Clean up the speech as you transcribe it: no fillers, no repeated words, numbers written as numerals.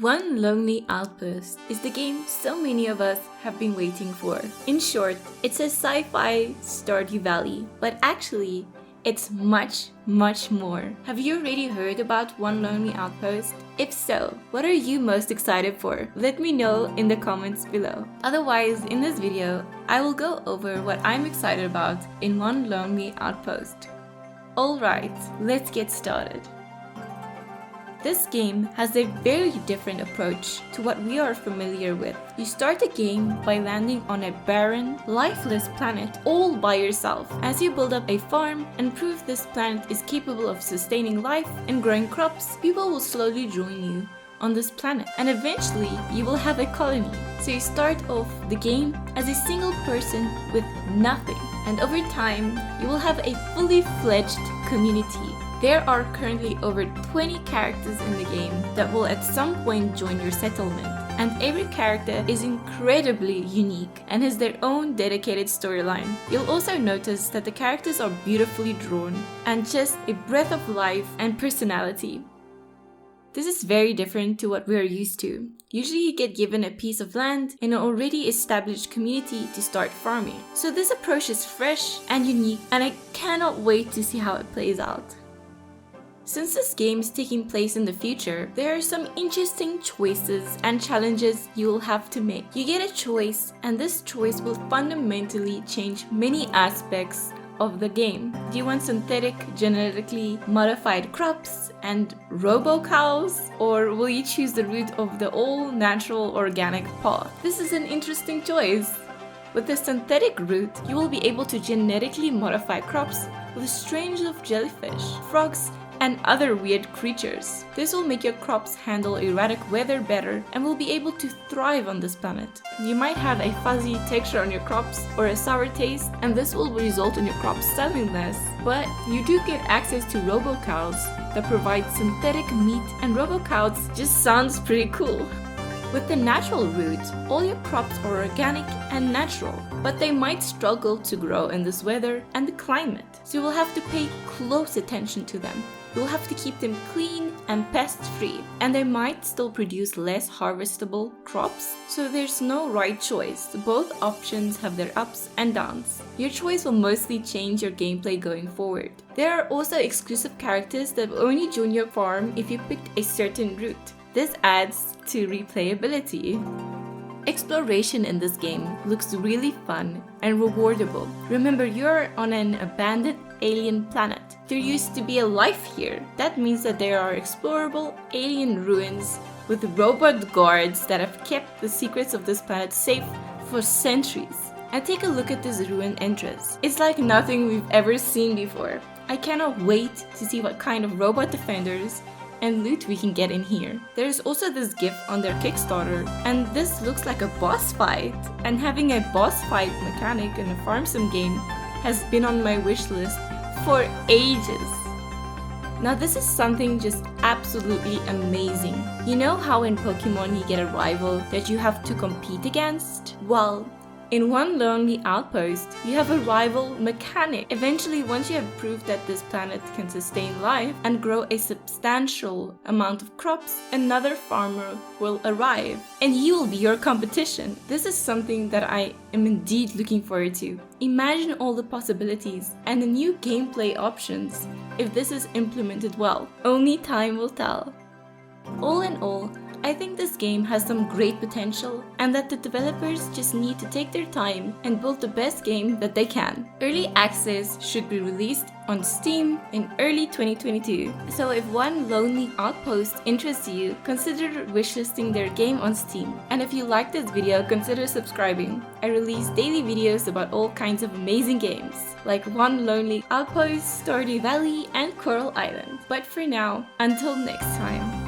One Lonely Outpost is the game so many of us have been waiting for. In short, it's a sci-fi Stardew Valley, but actually, it's much more. Have you already heard about One Lonely Outpost? If so, what are you most excited for? Let me know in the comments below. Otherwise, in this video, I will go over what I'm excited about in One Lonely Outpost. Alright, let's get started. This game has a very different approach to what we are familiar with. You start the game by landing on a barren, lifeless planet all by yourself. As you build up a farm and prove this planet is capable of sustaining life and growing crops, people will slowly join you on this planet, and eventually you will have a colony. So you start off the game as a single person with nothing, and over time you will have a fully fledged community. There are currently over 20 characters in the game that will at some point join your settlement, and every character is incredibly unique and has their own dedicated storyline. You'll also notice that the characters are beautifully drawn and just a breath of life and personality. This is very different to what we are used to. Usually you get given a piece of land in an already established community to start farming. So this approach is fresh and unique, and I cannot wait to see how it plays out. Since this game is taking place in the future, there are some interesting choices and challenges you will have to make. You get a choice, and this choice will fundamentally change many aspects of the game. Do you want synthetic, genetically modified crops and robo-cows? Or will you choose the route of the all-natural organic path? This is an interesting choice. With the synthetic route, you will be able to genetically modify crops with strains of jellyfish, frogs, and other weird creatures. This will make your crops handle erratic weather better and will be able to thrive on this planet. You might have a fuzzy texture on your crops or a sour taste, and this will result in your crops selling less. But you do get access to robo-cows that provide synthetic meat, and robo-cows just sounds pretty cool. With the natural route, all your crops are organic and natural, but they might struggle to grow in this weather and the climate, so you will have to pay close attention to them. You'll have to keep them clean and pest-free, and they might still produce less harvestable crops, so there's no right choice. Both options have their ups and downs. Your choice will mostly change your gameplay going forward. There are also exclusive characters that will only join your farm if you picked a certain route. This adds to replayability. Exploration in this game looks really fun and rewardable. Remember, you're on an abandoned alien planet. There used to be a life here. That means that there are explorable alien ruins with robot guards that have kept the secrets of this planet safe for centuries. And take a look at this ruin entrance. It's like nothing we've ever seen before. I cannot wait to see what kind of robot defenders and loot we can get in here. There's also this GIF on their Kickstarter, and this looks like a boss fight. And having a boss fight mechanic in a farm sim game has been on my wish list for ages. Now this is something just absolutely amazing. You know how in Pokemon you get a rival that you have to compete against? Well, in One Lonely Outpost, you have a rival mechanic. Eventually, once you have proved that this planet can sustain life and grow a substantial amount of crops, another farmer will arrive, and he will be your competition. This is something that I am indeed looking forward to. Imagine all the possibilities and the new gameplay options if this is implemented well. Only time will tell. All in all, I think this game has some great potential, and that the developers just need to take their time and build the best game that they can. Early access should be released on Steam in early 2022. So if One Lonely Outpost interests you, consider wishlisting their game on Steam. And if you like this video, consider subscribing. I release daily videos about all kinds of amazing games, like One Lonely Outpost, Stardew Valley, and Coral Island. But for now, until next time.